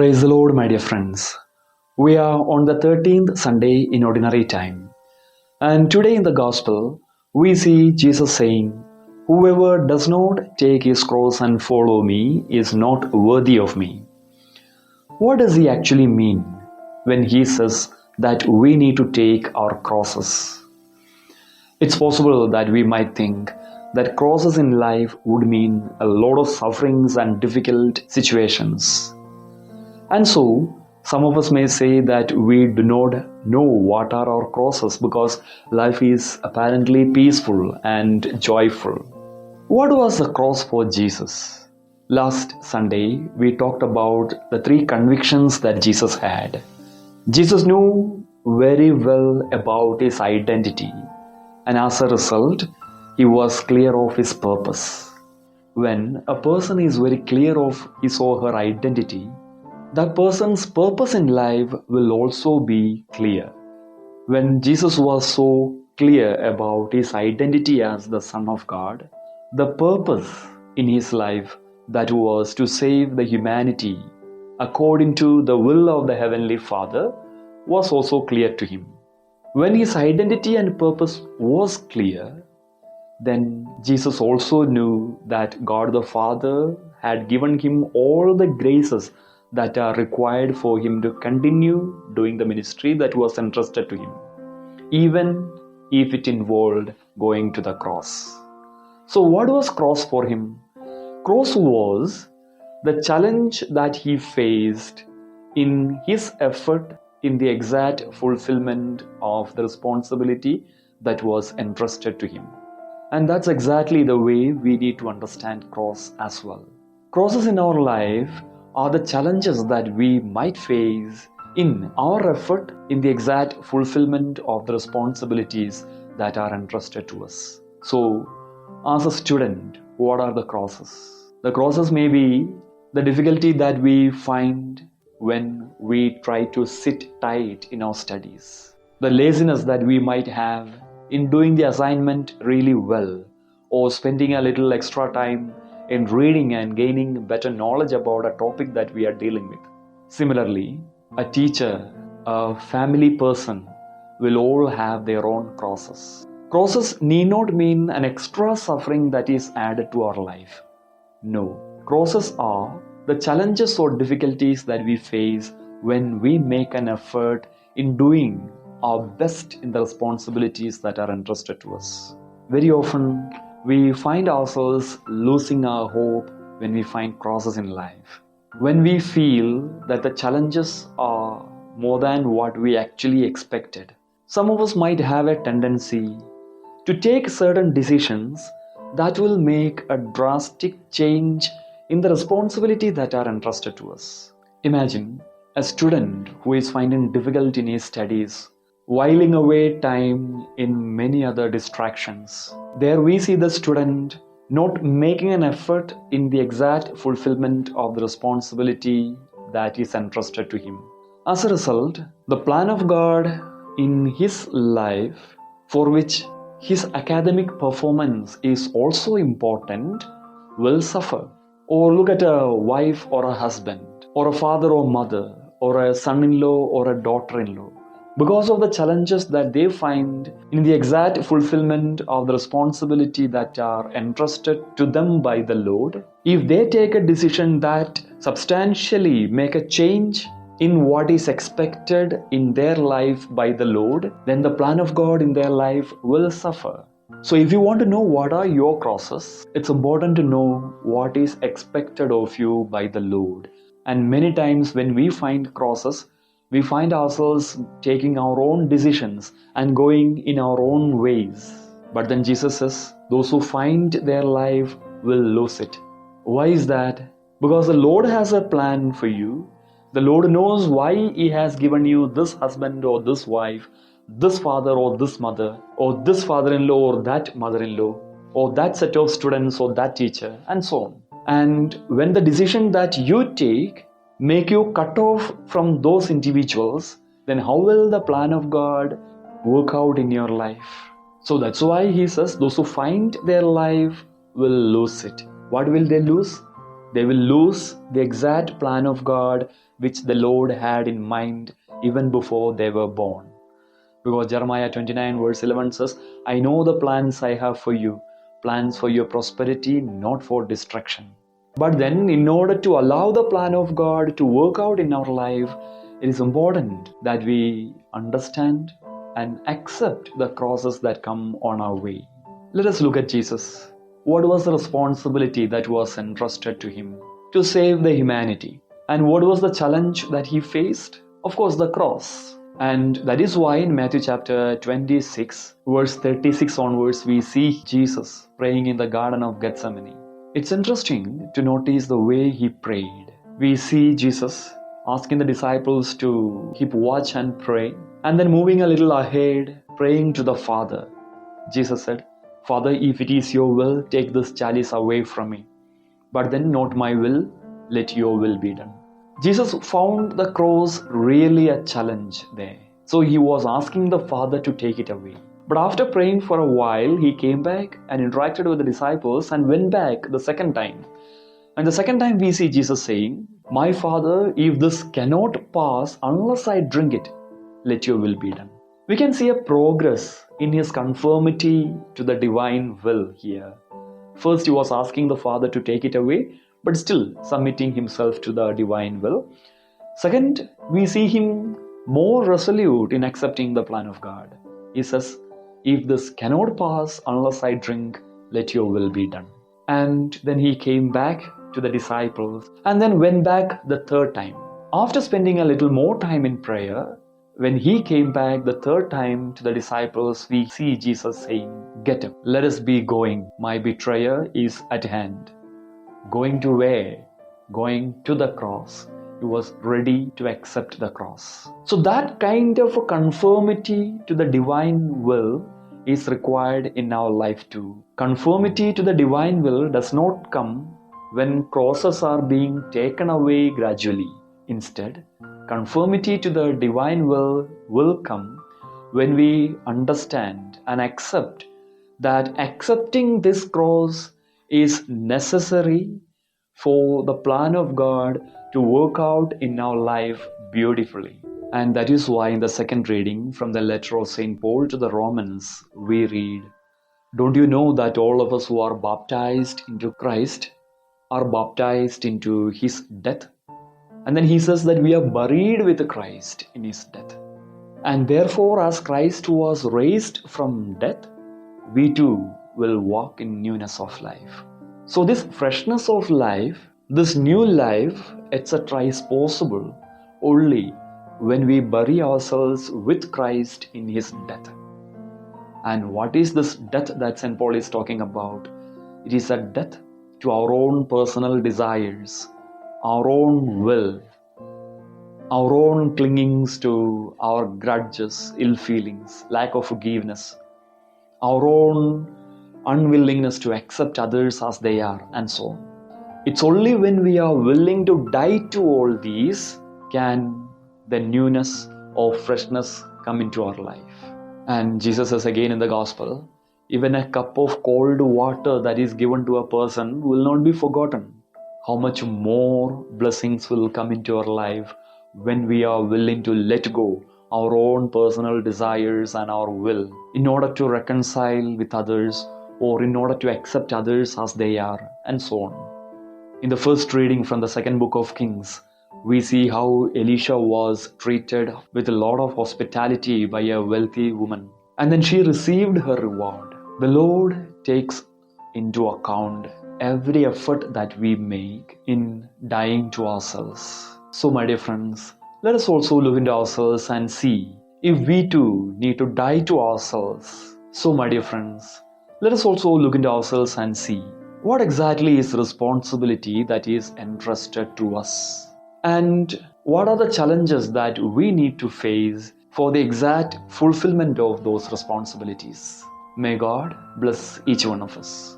Praise the Lord, my dear friends. We are on the 13th Sunday in Ordinary Time. And today in the Gospel, we see Jesus saying, "Whoever does not take his cross and follow me is not worthy of me." What does he actually mean when he says that we need to take our crosses? It's possible that we might think that crosses in life would mean a lot of sufferings and difficult situations. And so, some of us may say that we do not know what are our crosses because life is apparently peaceful and joyful. What was the cross for Jesus? Last Sunday, we talked about the three convictions that Jesus had. Jesus knew very well about his identity, and as a result, he was clear of his purpose. When a person is very clear of his or her identity, that person's purpose in life will also be clear. When Jesus was so clear about his identity as the Son of God, the purpose in his life, that was to save the humanity according to the will of the Heavenly Father, was also clear to him. When his identity and purpose was clear, then Jesus also knew that God the Father had given him all the graces that are required for him to continue doing the ministry that was entrusted to him, even if it involved going to the cross. So what was cross for him? Cross was the challenge that he faced in his effort in the exact fulfillment of the responsibility that was entrusted to him. And that's exactly the way we need to understand cross as well. Crosses in our life are the challenges that we might face in our effort in the exact fulfillment of the responsibilities that are entrusted to us. So, as a student, what are the crosses? The crosses may be the difficulty that we find when we try to sit tight in our studies, the laziness that we might have in doing the assignment really well, or spending a little extra time in reading and gaining better knowledge about a topic that we are dealing with. Similarly, a teacher, a family person will all have their own crosses. Crosses need not mean an extra suffering that is added to our life. No, crosses are the challenges or difficulties that we face when we make an effort in doing our best in the responsibilities that are entrusted to us. Very often, we find ourselves losing our hope when we find crosses in life. When we feel that the challenges are more than what we actually expected. Some of us might have a tendency to take certain decisions that will make a drastic change in the responsibility that are entrusted to us. Imagine a student who is finding difficult in his studies, whiling away time in many other distractions. There we see the student not making an effort in the exact fulfillment of the responsibility that is entrusted to him. As a result, the plan of God in his life, for which his academic performance is also important, will suffer. Or look at a wife or a husband, or a father or mother, or a son-in-law or a daughter-in-law. Because of the challenges that they find in the exact fulfillment of the responsibility that are entrusted to them by the Lord, if they take a decision that substantially make a change in what is expected in their life by the Lord, then the plan of God in their life will suffer. So if you want to know what are your crosses, it's important to know what is expected of you by the Lord. And many times when we find crosses, we find ourselves taking our own decisions and going in our own ways. But then Jesus says, those who find their life will lose it. Why is that? Because the Lord has a plan for you. The Lord knows why He has given you this husband or this wife, this father or this mother, or this father-in-law or that mother-in-law, or that set of students or that teacher, and so on. And when the decision that you take make you cut off from those individuals, then how will the plan of God work out in your life? So that's why He says those who find their life will lose it. What will they lose? They will lose the exact plan of God which the Lord had in mind even before they were born. Because Jeremiah 29 verse 11 says, I know the plans I have for you, plans for your prosperity, not for destruction. But then, in order to allow the plan of God to work out in our life, it is important that we understand and accept the crosses that come on our way. Let us look at Jesus. What was the responsibility that was entrusted to him? To save the humanity. And what was the challenge that he faced? Of course, the cross. And that is why in Matthew chapter 26, verse 36 onwards, we see Jesus praying in the Garden of Gethsemane. It's interesting to notice the way he prayed. We see Jesus asking the disciples to keep watch and pray, and then moving a little ahead, praying to the Father. Jesus said, Father, if it is your will, take this chalice away from me. But then not my will, let your will be done. Jesus found the cross really a challenge there. So he was asking the Father to take it away. But after praying for a while, he came back and interacted with the disciples and went back the second time. And the second time we see Jesus saying, My Father, if this cannot pass unless I drink it, let your will be done. We can see a progress in his conformity to the divine will here. First, he was asking the Father to take it away, but still submitting himself to the divine will. Second, we see him more resolute in accepting the plan of God. He says, If this cannot pass unless I drink, let your will be done. And then he came back to the disciples and then went back the third time. After spending a little more time in prayer, when he came back the third time to the disciples, we see Jesus saying, Get up, let us be going. My betrayer is at hand. Going to where? Going to the cross. He was ready to accept the cross. So that kind of a conformity to the divine will is required in our life too. Conformity to the divine will does not come when crosses are being taken away gradually. Instead, conformity to the divine will come when we understand and accept that accepting this cross is necessary for the plan of God to work out in our life beautifully. And that is why in the second reading from the letter of St. Paul to the Romans, we read, Don't you know that all of us who are baptized into Christ are baptized into his death? And then he says that we are buried with Christ in his death. And therefore, as Christ was raised from death, we too will walk in newness of life. So this freshness of life, this new life, etc. is possible only when we bury ourselves with Christ in his death. And what is this death that St. Paul is talking about? It is a death to our own personal desires, our own will, our own clingings to our grudges, ill feelings, lack of forgiveness, our own unwillingness to accept others as they are, and so on. It's only when we are willing to die to all these can the newness or freshness come into our life. And Jesus says again in the Gospel, even a cup of cold water that is given to a person will not be forgotten. How much more blessings will come into our life when we are willing to let go our own personal desires and our will in order to reconcile with others or in order to accept others as they are, and so on. In the first reading from the second book of Kings, we see how Elisha was treated with a lot of hospitality by a wealthy woman. And then she received her reward. The Lord takes into account every effort that we make in dying to ourselves. So my dear friends, let us also look into ourselves and see if we too need to die to ourselves. So my dear friends, let us also look into ourselves and see what exactly is the responsibility that is entrusted to us. And what are the challenges that we need to face for the exact fulfillment of those responsibilities? May God bless each one of us.